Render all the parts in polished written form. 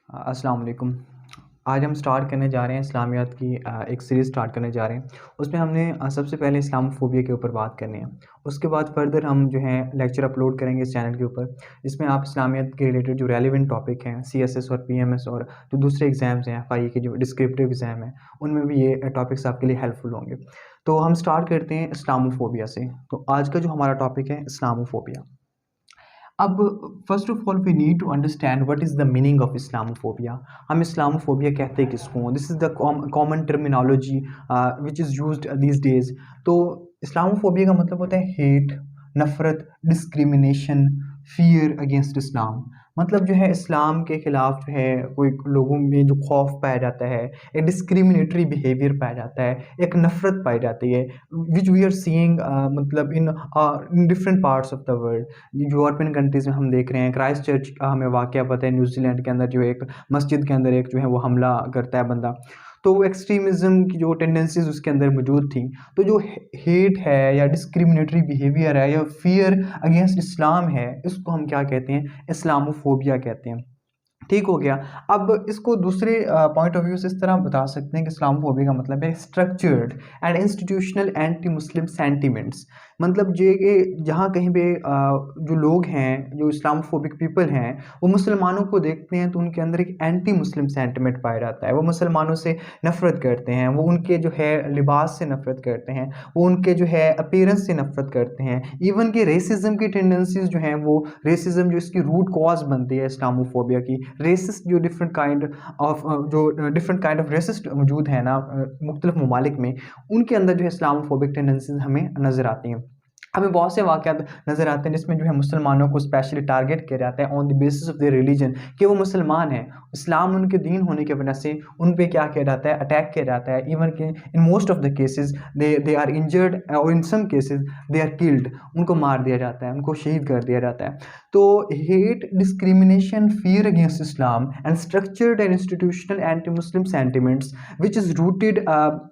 अस्सलाम वालेकुम। आज हम स्टार्ट करने जा रहे हैं इस्लामियात की एक सीरीज़ स्टार्ट करने जा रहे हैं। उसमें हमने सबसे पहले इस्लामोफ़ोबिया के ऊपर बात करनी है। उसके बाद फ़र्दर हम जो है लेक्चर अपलोड करेंगे इस चैनल के ऊपर, जिसमें आप इस्लामियात के रिलेटेड जो रेलेवेंट टॉपिक हैं सीएसएस और पीएमएस और जो दूसरे एग्ज़ाम्स हैं एफआई के जो डिस्क्रिप्टिव एग्ज़ाम हैं, उनमें भी ये टॉपिक्स आपके लिए हेल्पफुल होंगे। तो हम स्टार्ट करते हैं इस्लामोफ़ोबिया से। तो आज का जो हमारा टॉपिक है इस्लामोफ़ोबिया। अब first of all we need to understand what is the meaning of Islamophobia. हम इस्लामोफोबिया कहते हैं किसको? This is the common terminology which is used these days. तो इस्लामोफोबिया का मतलब होता है हेट, नफ़रत, डिस्क्रिमिनेशन, फ़ियर अगेंस्ट इस्लाम। मतलब जो है इस्लाम के ख़िलाफ़ जो है कोई लोगों में जो खौफ़ पाया जाता है, एक डिस्क्रिमिनेटरी बिहेवियर पाया जाता है, एक नफ़रत पाई जाती है, व्हिच वी आर सीइंग मतलब in different parts of the world. European countries में हम देख रहे हैं क्राइस्ट चर्च का हमें वाक़या पता है न्यूज़ीलैंड के अंदर जो एक मस्जिद के अंदर एक जो है वो हमला करता है बंदा। तो वो एक्सट्रीमिज़्म की जो टेंडेंसीज़ उसके अंदर मौजूद थी। तो जो हेट है या डिस्क्रिमिनेटरी बिहेवियर है या फ़ियर अगेंस्ट इस्लाम है, इसको हम क्या कहते हैं? इस्लामोफ़ोबिया कहते हैं। ठीक हो गया। अब इसको दूसरे पॉइंट ऑफ व्यू से इस तरह बता सकते हैं कि इस्लामोफोबिया का मतलब है structured and institutional anti Muslim sentiments. मतलब ये कि जहाँ कहीं पे जो लोग हैं, जो इस्लामोफोबिक पीपल हैं, वो मुसलमानों को देखते हैं तो उनके अंदर एक एंटी मुस्लिम सेंटिमेंट पाया जाता है। वो मुसलमानों से नफ़रत करते हैं, वो उनके जो है लिबास से नफ़रत करते हैं, वो उनके जो है अपीयरेंस से नफ़रत करते हैं। इवन कि रेसिज़्म की टेंडेंसीज़ जो हैं वो रेसिज़्म जो इसकी रूट कॉज़ बनती है इस्लामोफोबिया की, रेसिस्ट जो different kind of different kind of racist मौजूद है ना मुख्तलिफ ममालिक में, उनके अंदर जो है इस्लामोफोबिक टेंडेंसीज़ हमें नज़र आती हैं। हमें बहुत से वाक़यात नज़र आते हैं जिसमें जो है मुसलमानों को स्पेशली टारगेट किया जाता है on the basis of their religion कि वो मुसलमान हैं। इस्लाम उनके दीन होने की वजह से उन पे क्या किया जाता है, अटैक किया जाता है। इवन कि in most of the cases they are injured और in some cases they are killed. उनको मार दिया जाता है, उनको शहीद कर दिया जाता है। तो hate, discrimination, fear against Islam and structured and institutional anti-Muslim sentiments which is rooted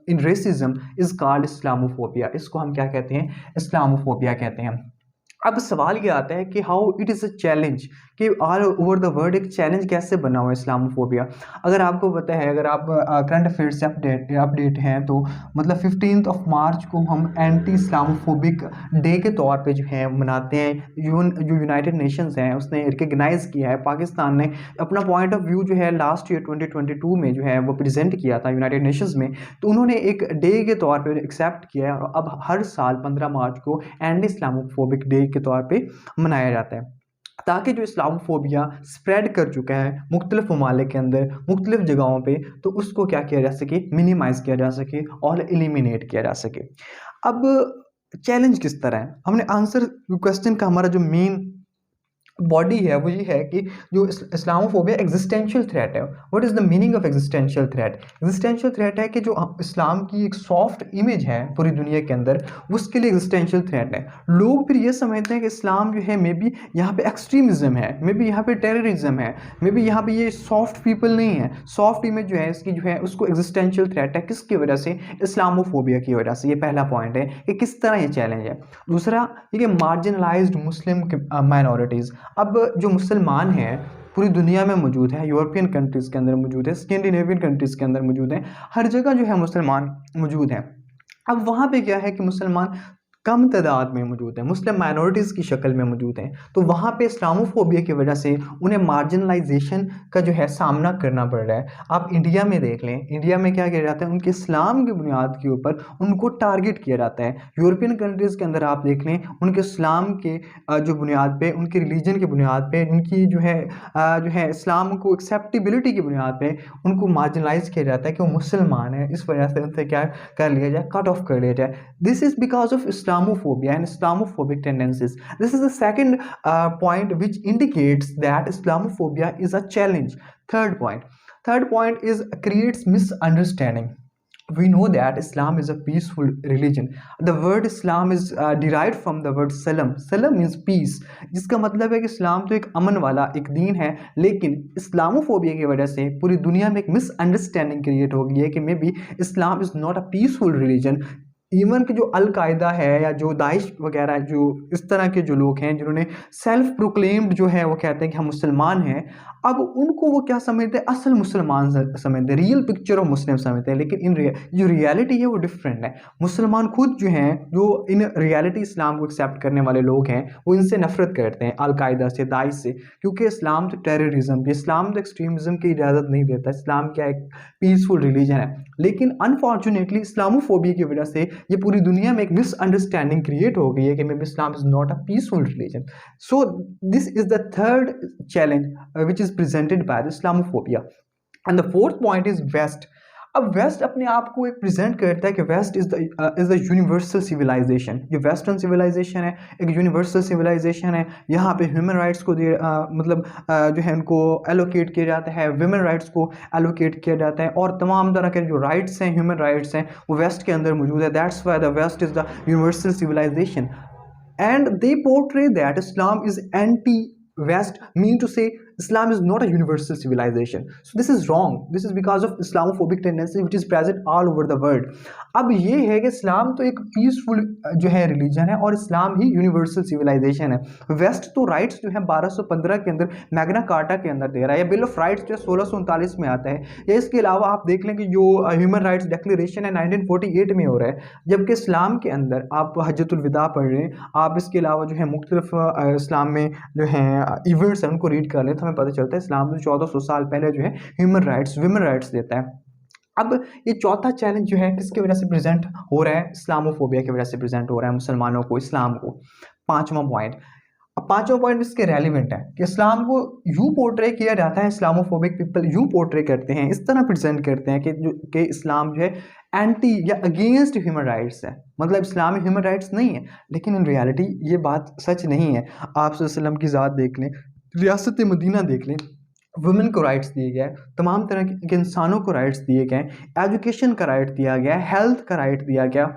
in racism is called Islamophobia। इसको हम क्या कहते हैं? इस्लामोफोबिया कहते हैं। अब सवाल ये आता है कि how it is a challenge, कि ऑल ओवर द वर्ल्ड एक चैलेंज कैसे बना हुआ है इस्लामोफोबिया। अगर आपको पता है, अगर आप करंट अफेयर्स से अपडेट हैं तो मतलब 15th ऑफ मार्च को हम एंटी इस्लामोफोबिक डे के तौर पे जो है मनाते हैं। जो यूनाइटेड नेशंस हैं उसने रिकग्नाइज़ किया है। पाकिस्तान ने अपना पॉइंट ऑफ व्यू जो है लास्ट ईयर 2022 में जो है वो प्रेजेंट किया था यूनाइटेड नेशंस में। तो उन्होंने एक डे के तौर पे एक्सेप्ट किया है और अब हर साल 15 मार्च को एंटी इस्लामोफोबिक डे के तौर पे मनाया जाता है, ताकि जो इस्लामोफोबिया स्प्रेड कर चुका है मुख्तलिफ ममालिक के अंदर, मुख्तलिफ जगहों पे, तो उसको क्या किया जा सके, मिनिमाइज़ किया जा सके और एलिमिनेट किया जा सके। अब चैलेंज किस तरह है? हमने आंसर क्वेश्चन का हमारा जो मेन बॉडी है वो ये है कि जो इस्लामोफोबिया एग्जिस्टेंशियल थ्रेट है। What is the meaning of existential threat? Existential threat है कि जो इस्लाम की एक सॉफ्ट इमेज है पूरी दुनिया के अंदर, उसके लिए एग्जिस्टेंशियल थ्रेट है। लोग फिर ये समझते हैं कि इस्लाम जो है मे बी यहाँ पे एक्सट्रीमिज्म है, मे बी यहाँ पे टेररिज्म है, मे बी यहाँ पे ये सॉफ्ट पीपल नहीं है। सॉफ्ट इमेज जो है इसकी जो है उसको एग्जिस्टेंशियल थ्रेट है। किसकी वजह से? इस्लामोफोबिया की वजह से। ये पहला पॉइंट है कि किस तरह ये चैलेंज है। दूसरा ये कि मार्जिनलाइज्ड मुस्लिम माइनॉरिटीज़। अब जो मुसलमान हैं पूरी दुनिया में मौजूद है, यूरोपियन कंट्रीज़ के अंदर मौजूद है, स्कैंडिनेवियन कंट्रीज़ के अंदर मौजूद है, हर जगह जो है मुसलमान मौजूद हैं। अब वहाँ पे क्या है कि मुसलमान कम तादाद में मौजूद हैं, मुस्लिम माइनॉरिटीज़ की शक्ल में मौजूद हैं। तो वहाँ पे इस्लामोफोबिया की वजह से उन्हें मार्जिनलाइजेशन का जो है सामना करना पड़ रहा है। आप इंडिया में देख लें, इंडिया में क्या किया जाता है, उनके इस्लाम की बुनियाद के ऊपर उनको टारगेट किया जाता है। यूरोपियन कंट्रीज़ के अंदर आप देख लें, उनके इस्लाम के जो बुनियाद पे, उनके रिलीजन की बुनियाद पे, उनकी जो है इस्लाम को एक्सेप्टेबिलिटी की बुनियाद पे उनको मार्जिनलाइज किया जाता है कि वो मुसलमान है। इस वजह से उनसे क्या कर लिया जाए, कट ऑफ कर लिया जाए। This is because of Islamophobia and Islamophobic tendencies. This is the second point which indicates that Islamophobia is a challenge. Third point is creates misunderstanding. We know that Islam is a peaceful religion. The word Islam is derived from the word salam. Salam means peace, जिसका मतलब है कि इस्लाम तो एक अमन वाला एक दीन है, लेकिन इस्लामोफोबिया की वजह से पूरी दुनिया में एक मिसअंडरस्टैंडिंग क्रिएट हो गई है कि may be Islam is not a peaceful religion. Even कि जो अल-कायदा है या जो दाइश वगैरह, जो इस तरह के जो लोग हैं जिन्होंने सेल्फ प्रोक्लेम्ड जो है वो कहते हैं कि हम मुसलमान हैं, अब उनको वो क्या समझते हैं, असल मुसलमान समझते हैं, रियल पिक्चर ऑफ मुस्लिम समझते हैं, लेकिन जो रियलिटी है वो डिफरेंट है। मुसलमान खुद जो हैं, जो इन रियलिटी इस्लाम को एक्सेप्ट करने वाले लोग हैं, वो इनसे नफरत करते हैं, अलकायदा से, दाइश से, क्योंकि इस्लाम तो टेररिज्म की, इस्लाम तो एक्सट्रीमिज्म की इजाज़त नहीं देता। इस्लाम क्या एक पीसफुल रिलीजन है, लेकिन अनफॉर्चुनेटली इस्लामोफोबिया की वजह से ये पूरी दुनिया में एक मिसअंडरस्टैंडिंग क्रिएट हो गई है कि may be Islam is not a peaceful religion. So this is the third challenge which is presented by the Islamophobia. And the fourth point is West. अब वेस्ट अपने आप को एक प्रेजेंट करता है कि west is the universal civilization. ये western civilization है, एक यूनिवर्सल सिविलाइजेशन है। यहाँ पे ह्यूमन राइट्स को जो है उनको एलोकेट किया जाता है, वुमेन राइट्स को एलोकेट किया जाता है, और तमाम तरह के जो राइट्स हैं, ह्यूमन राइट्स हैं, वो वेस्ट के अंदर मौजूद है। That's why the west is the universal civilization, and they portray that Islam is anti-West, mean to say Islam is not a universal civilization. So this is wrong. This is because of Islamophobic tendency which is present all over the world. अब ये है कि इस्लाम तो एक peaceful जो है religion है, और इस्लाम ही यूनिवर्सल सिविलाइजेशन है। वेस्ट तो राइट्स जो है 1215 के अंदर मैग्ना कार्टा के अंदर दे रहा है, या बिल ऑफ राइट्स जो है 1639 में आता है, या इसके अलावा आप देख लें कि जो ह्यूमन राइट्स डिक्लेरेशन है 1948 में हो रहा है। जबकि इस्लाम के अंदर आप हज्जतुल विदा पढ़ रहे हैं, आप इसके अलावा जो है मुख्तलिफ इस्लाम में जो है इवेंट्स हैं उनको रीड कर लें, तो हमें पता चलता है इस्लाम जो 1400 साल पहले जो है ह्यूमन राइट्स, वुमेन राइट्स देता है। अब ये चौथा चैलेंज जो है किसकी वजह से प्रेजेंट हो रहा है, इस्लामोफोबिया की वजह से प्रेजेंट हो रहा है मुसलमानों को, इस्लाम को। पांचवा पॉइंट, अब पांचवा पॉइंट इसके रेलिवेंट है कि इस्लाम को यूं पोर्ट्रे किया जाता है, इस्लामोफोबिक पीपल यूं पोर्ट्रे करते हैं, इस तरह प्रेजेंट करते हैं कि इस्लाम जो है एंटी या अगेंस्ट ह्यूमन राइट्स है, मतलब इस्लाम में ह्यूमन राइट्स नहीं है। लेकिन इन रियलिटी ये बात सच नहीं है। आप सल्लल्लाहु अलैहि वसल्लम की ज़ात देख लें, रियासत मदीना देख लें, वुमेन को राइट्स दिए गए, तमाम तरह के इंसानों को राइट्स दिए गए, एजुकेशन का राइट दिया गया, हेल्थ का राइट दिया गया।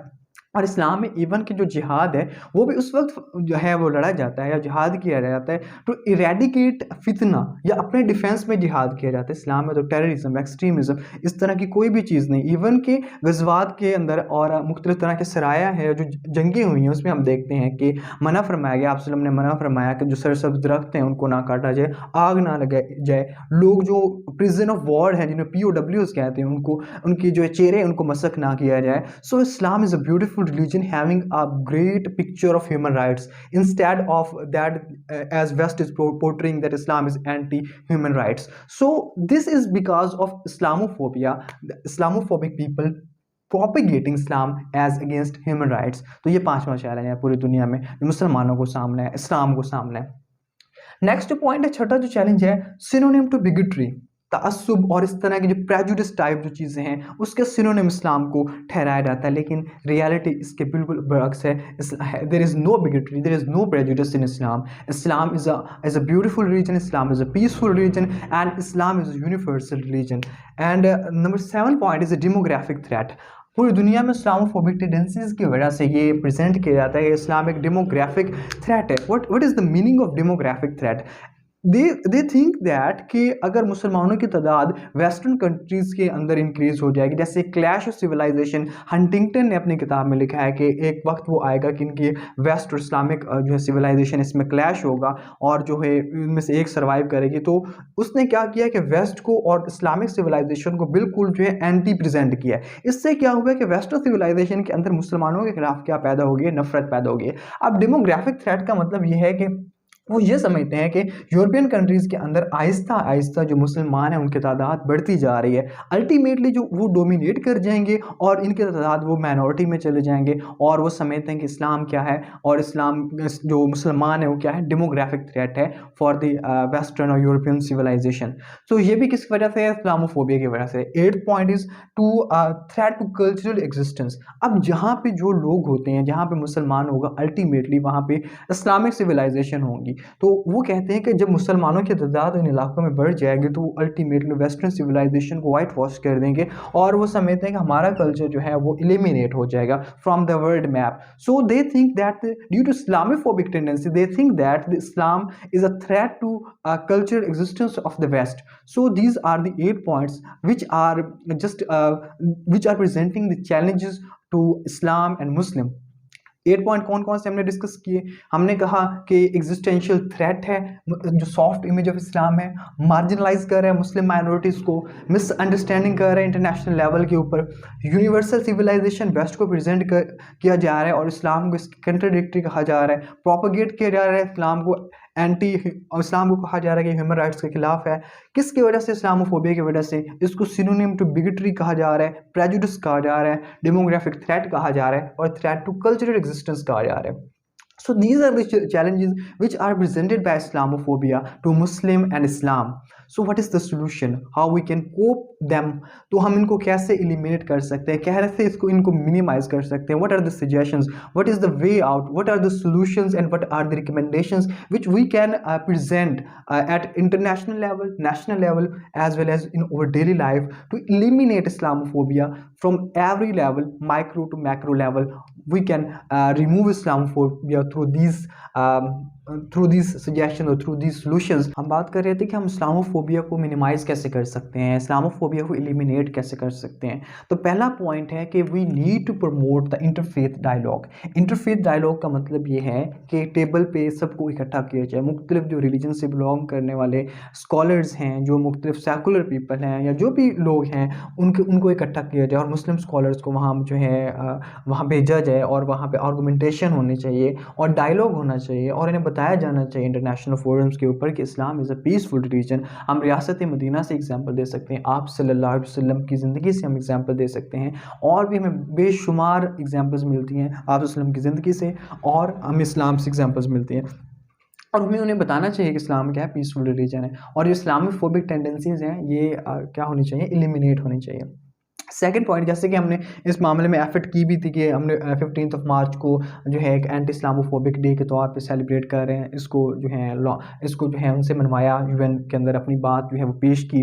और इस्लाम में इवन कि जो जिहाद है वो भी उस वक्त जो है वो लड़ा जाता है या जिहाद किया जाता है टू इरेडिकेट फितना, या अपने डिफेंस में जिहाद किया जाता है। इस्लाम में तो टेररिज्म, एक्सट्रीमिज्म, इस तरह की कोई भी चीज़ नहीं। इवन के गज़वात के अंदर और मुख्तलिफ तरह के सराया है, जो जंगें हुई हैं, उसमें हम देखते हैं कि मना फरमाया गया, आप सल्लम ने मना फरमाया कि जो सरसब्ज़ दरख्त हैं उनको ना काटा जाए, आग ना लगाई जाए। लोग जो प्रिजन ऑफ वॉर हैं, जिन्हें POWs कहते हैं, उनको उनकी जो चेहरे उनको मसक ना किया जाए। So Islam is a beautiful religion having a great picture of human rights, instead of that as West is portraying that Islam is anti-human rights. So this is because of Islamophobia, the Islamophobic people propagating Islam as against human rights. तो ये पांचवा challenge है पूरी दुनिया में जो मुसलमानों को सामने है, इस्लाम को सामने है। नेक्स्ट पॉइंट है, छठा जो चैलेंज है, सिनोनिम टू बिगेट्री, तअस्सुब और इस तरह की जो प्रेजुडिस टाइप जो चीज़ें हैं उसके सिनोनिम इस्लाम को ठहराया जाता है। लेकिन रियलिटी इसके बिल्कुल बरअक्स है। There is no bigotry, there is no prejudice in Islam. Islam is a beautiful religion, Islam is a peaceful religion, and Islam is a universal religion. And number 7 point is a demographic threat. पूरी दुनिया में Islamophobic tendencies की वजह से ये present किया जाता है कि इस्लाम एक डेमोग्राफिक थ्रेट है। What is the meaning of demographic threat? They think that कि अगर मुसलमानों की तादाद वेस्टर्न कंट्रीज़ के अंदर इंक्रीज हो जाएगी, जैसे क्लैश ऑफ सिविलाइजेशन, हंटिंगटन ने अपनी किताब में लिखा है कि एक वक्त वो आएगा कि इनकी वेस्ट और इस्लामिक जो है सिविलाइजेशन इसमें क्लैश होगा, और जो है इनमें से एक सर्वाइव करेगी। तो उसने क्या किया कि वेस्ट को और इस्लामिक सिविलाइजेशन को बिल्कुल जो है एंटी प्रेजेंट किया है। इससे क्या हुआ कि वेस्टर्न सिविलाइजेशन के अंदर मुसलमानों के खिलाफ क्या पैदा हो गई है, नफरत पैदा हो गई है। अब डेमोग्राफिक थ्रेट का मतलब ये है कि वो ये समझते हैं कि यूरोपियन कंट्रीज़ के अंदर आहिस्ता आहिस्ता जो मुसलमान हैं उनकी तादाद बढ़ती जा रही है। अल्टीमेटली जो वो डोमिनेट कर जाएंगे और इनकी तादाद वो माइनॉरिटी में चले जाएंगे, और वो समझते हैं कि इस्लाम क्या है और इस्लाम जो मुसलमान है वो क्या है, डेमोग्राफिक थ्रेट है फॉर द वेस्टर्न और यूरोपियन सिविलाइजेशन। तो ये भी किस वजह से है, इस्लामोफोबिया की वजह से। 8th point is two threat to cultural existence. अब जहाँ पे जो लोग होते हैं, जहाँ पे मुसलमान होगा, अल्टीमेटली वहाँ पे इस्लामिक सिविलाइजेशन होगी। तो वो कहते हैं कि जब मुसलमानों की तादाद इन इलाकों में बढ़ जाएगी तो वो अल्टीमेटली वेस्टर्न सिविलाइजेशन को वाइट वॉश कर देंगे, और वो समझते हैं कि हमारा कल्चर जो है वो एलिमिनेट हो जाएगा from the world map. So they think that due to Islamophobic tendency, they think that the Islam is a threat to cultural existence of the West. So these are the 8 points which are just which are presenting the challenges to Islam and Muslim. 8 point कौन-कौन से हमने discuss किए? हमने कहा कि existential threat है, जो soft image of Islam है, मार्जिनलाइज़ कर रहा है मुस्लिम माइनॉरिटीज़ को, मिसअंडरस्टैंडिंग कर रहा है इंटरनेशनल लेवल के ऊपर, यूनिवर्सल सिविलाइजेशन वेस्ट को प्रेजेंट किया जा रहा है और इस्लाम को इसकी कंट्राडिक्टरी कहा जा रहा है, प्रोपेगेट किया जा रहा है इस्लाम को, एंटी इस्लाम को कहा जा रहा है कि ह्यूमन राइट्स के खिलाफ है। किसकी वजह से? इस्लामोफोबिया की वजह से। इसको सिनोनिम टू बिगेटरी कहा जा रहा है, प्रेजुडिस कहा जा रहा है, डेमोग्राफिक थ्रेट कहा जा रहा है और थ्रेट टू कल्चरल एग्जिस्टेंस कहा जा रहा है। So these are the challenges which are presented by Islamophobia to Muslim and Islam. So what is the solution? How we can cope them? तो हम इनको कैसे eliminate कर सकते हैं, कैसे इसको इनको minimize कर सकते हैं? What are the suggestions? What is the way out? What are the solutions and what are the recommendations which we can present at international level, national level, as well as in our daily life to eliminate Islamophobia from every level, micro to macro level? We can remove Islamophobia through these suggestions or through these solutions. हम बात कर रहे थे कि हम Islamophobia को minimise कैसे कर सकते हैं, इस्लामोफोबिया को एलिमिनेट कैसे कर सकते हैं। तो पहला पॉइंट है कि we need to promote the interfaith dialogue. Interfaith dialogue का मतलब ये है कि टेबल पे सबको इकट्ठा किया जाए, मुख्तलिफ जो रिलीजन से बिलोंग करने वाले स्कॉलर्स हैं, जो मुख्तलिफ सेकुलर पीपल हैं या जो भी लोग हैं, उनको इकट्ठा किया जाए और मुस्लिम स्कॉलर्स को वहाँ जो है वहाँ भेजा जाए और वहाँ पे आर्गूमेंटेशन होनी चाहिए और डायलॉग होना चाहिए और इन्हें बताया जाना चाहिए इंटरनेशनल फोरम्स के ऊपर कि इस्लाम इज़ अ पीसफुल रिलीजन। हम रियासत मदीना से एग्जांपल दे सकते हैं, आप सल्लल्लाहु अलैहि वसल्लम की ज़िंदगी से हम एग्जांपल दे सकते हैं और भी हमें बेशुमार एग्जांपल्स मिलती हैं आप वसल्लम की ज़िंदगी से और हम इस्लाम से एग्जांपल्स मिलती हैं और हमें उन्हें बताना चाहिए कि इस्लाम क्या है, पीसफुल रिलीजन है और जो इस्लामोफोबिक टेंडेंसीज़ हैं ये क्या होनी चाहिए, एलिमिनेट होनी चाहिए। सेकंड पॉइंट, जैसे कि हमने इस मामले में एफर्ट की भी थी कि हमने 15 मार्च को जो है एक एंटी इस्लामोफोबिक डे के तौर पे सेलिब्रेट कर रहे हैं, इसको जो है उनसे मनवाया, यूएन के अंदर अपनी बात जो है वो पेश की।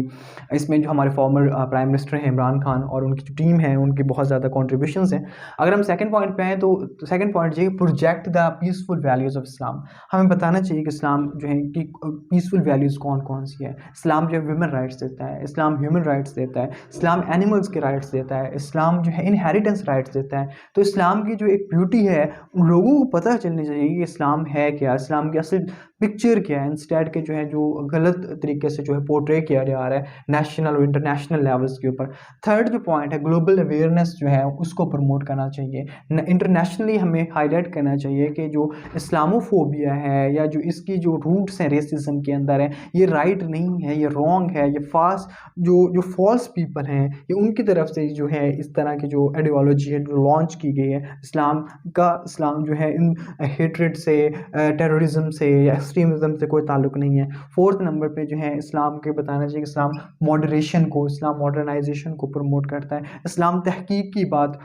इसमें जो हमारे फॉर्मर प्राइम मिनिस्टर हैं इमरान खान और उनकी जो टीम है उनके बहुत ज़्यादा कॉन्ट्रीब्यूशंस हैं। अगर हम सेकंड पॉइंट पे हैं तो सेकंड पॉइंट ये project the peaceful values of Islam. हमें बताना चाहिए कि इस्लाम जो है कि पीसफुल वैल्यूज़ कौन कौन सी है। इस्लाम जो है ह्यूमन राइट्स देता है, इस्लाम ह्यूमन राइट्स देता है, इस्लाम एनिमल्स के राइट्स देता है, इस्लाम जो है इनहेरिटेंस राइट्स देता है। तो इस्लाम की जो एक ब्यूटी है उन लोगों को पता चलनी चाहिए कि इस्लाम है क्या, इस्लाम की असल पिक्चर क्या है, इंस्टेड के जो है जो गलत तरीके से जो है पोर्ट्रे किया जा रहा है नेशनल और इंटरनेशनल लेवल्स के ऊपर। थर्ड जो पॉइंट है, ग्लोबल अवेयरनेस जो है उसको प्रमोट करना चाहिए, इंटरनेशनली हमें हाईलाइट करना चाहिए कि जो इस्लामोफोबिया है या जो इसकी जो रूट्स हैं रेसिज्म के अंदर है, ये राइट नहीं है, ये रॉन्ग है, ये फास्ट जो फॉल्स पीपल हैं ये उनकी तरफ से जो है इस तरह की जो आइडियोलॉजी है जो लॉन्च की गई है। इस्लाम जो है इन हेट्रेड से, टेररिज्म से या एक्सट्रीमिज्म से कोई ताल्लुक नहीं है। फोर्थ नंबर पे जो है इस्लाम के बताना चाहिए कि इस्लाम मॉडरेशन को, इस्लाम मॉडर्नाइजेशन को प्रमोट करता है, इस्लाम तहकीक की बात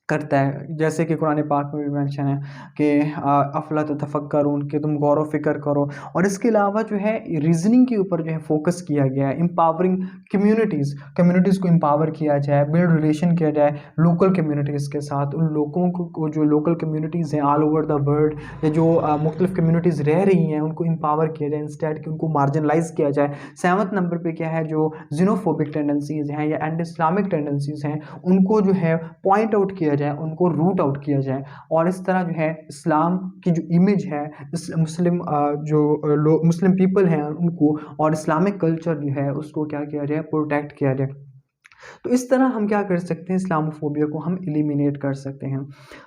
करता है, जैसे कि कुरान पाक में भी मेंशन है कि अफला तफक्करून, कि तुम गौर व फिक्र करो। और इसके अलावा जो है रीजनिंग के ऊपर जो है फोकस किया गया है, एम्पावरिंग कम्युनिटीज़ को एम्पावर किया जाए, बिल्ड रिलेशन किया जाए लोकल कम्युनिटीज़ के साथ। उन लोगों को जो लोकल कम्युनिटीज़ हैं ऑल ओवर द वर्ल्ड या जो मुख्तलिफ कम्युनिटीज़ रह रही हैं उनको एम्पावर किया जाए इंस्टेड कि उनको मार्जिनलाइज किया जाए। सेवन्थ नंबर पे क्या है, जो जिनोफोबिक टेंडेंसीज़ हैं या एंटी इस्लामिक टेंडेंसीज़ हैं उनको जो है पॉइंट आउट किया जाए, उनको रूट आउट किया जाए और इस तरह जो है इस्लाम की जो इमेज है मुस्लिम पीपल हैं उनको और इस्लामिक कल्चर जो है उसको क्या किया जाए, प्रोटेक्ट किया जाए। तो इस तरह हम क्या कर सकते हैं, इस्लामोफोबिया को हम एलिमिनेट कर सकते हैं।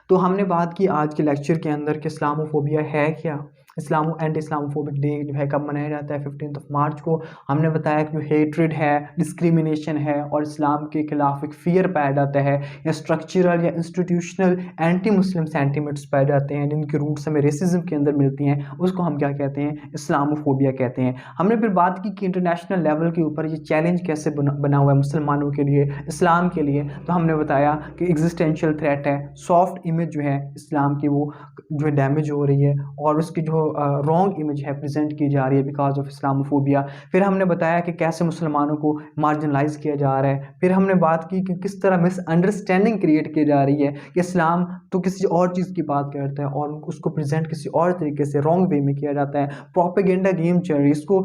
तो हमने बात की आज के लेक्चर के अंदर कि इस्लामोफोबिया है क्या, एंटी इस्लामोफोबिक डे जो है कब मनाया जाता है, 15 मार्च को। हमने बताया कि जो हेट्रेड है, डिस्क्रिमिनेशन है और इस्लाम के खिलाफ एक फियर पाया जाता है या स्ट्रक्चरल या इंस्टीट्यूशनल एंटी मुस्लिम सेंटिमेंट्स पाए जाते हैं जिनकी रूट्स हमें रेसिज्म के अंदर मिलती हैं, उसको हम क्या कहते हैं, इस्लामोफोबिया कहते हैं। हमने फिर बात की कि इंटरनेशनल लेवल के ऊपर ये चैलेंज कैसे बना हुआ है मुसलमानों के लिए, इस्लाम के लिए। तो हमने बताया कि एग्जिस्टेंशियल थ्रेट है, सॉफ्ट इमेज जो है इस्लाम की वो जो है डैमेज हो रही है और उसकी जो रॉन्ग इमेज है प्रेजेंट की जा रही है बिकॉज ऑफ इस्लामोफोबिया। फिर हमने बताया कि कैसे मुसलमानों को मार्जिनलाइज किया जा रहा है। फिर हमने बात की कि किस तरह मिसअंडरस्टैंडिंग क्रिएट की जा रही है कि इस्लाम तो किसी और चीज़ की बात करता है और उसको प्रेजेंट किसी और तरीके से रॉन्ग वे में किया जाता है। प्रोपेगेंडा गेम चल रही है, इसको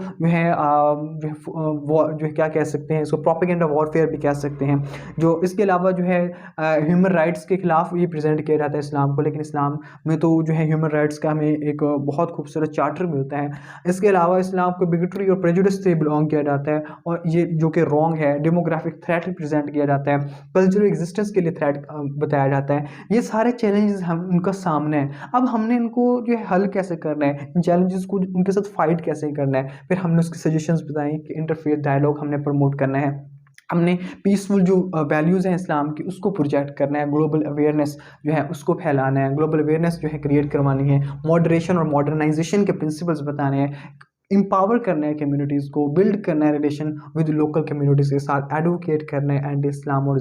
जो है क्या कह सकते हैं, इसको प्रोपेगेंडा वॉरफेयर भी कह सकते हैं। जो इसके अलावा जो है ह्यूमन राइट्स के खिलाफ ये प्रेजेंट किया जाता है इस्लाम को, लेकिन इस्लाम में तो जो है ह्यूमन राइट्स का हमें एक बहुत खूबसूरत चार्टर मिलता है। इसके अलावा इस्लाम को बिगटरी और प्रेजुडिस से बिलोंग किया जाता है और ये जो कि रॉन्ग है। डेमोग्राफिक थ्रेट प्रेजेंट किया जाता है, कल्चरल एग्जिस्टेंस के लिए थ्रेट बताया जाता है। ये सारे चैलेंजेस हम उनका सामने हैं। अब हमने इनको जो है हल कैसे करना है, इन चैलेंजेस को उनके साथ फाइट कैसे करना है। फिर हमने उसके सजेशंस बताए कि इंटरफेथ डायलॉग हमने प्रमोट करना है, हमने पीसफुल जो वैल्यूज़ हैं इस्लाम की उसको प्रोजेक्ट करना है, ग्लोबल अवेयरनेस जो है उसको फैलाना है, ग्लोबल अवेयरनेस जो है क्रिएट करवानी है, मॉडरेशन और मॉडर्नाइजेशन के प्रिंसिपल्स बताने हैं, एम्पावर करना है कम्युनिटीज़ को, बिल्ड करना है रिलेशन विद लोकल कम्युनिटीज़ के साथ, एडवोकेट करना है एंटी इस्लाम और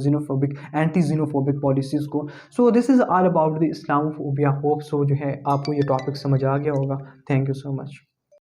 एंटी जीनोफोबिक पॉलिसीज़ को। So this is all about the Islamophobia. Hope so जो है आपको ये टॉपिक समझ आ गया होगा। Thank you so much.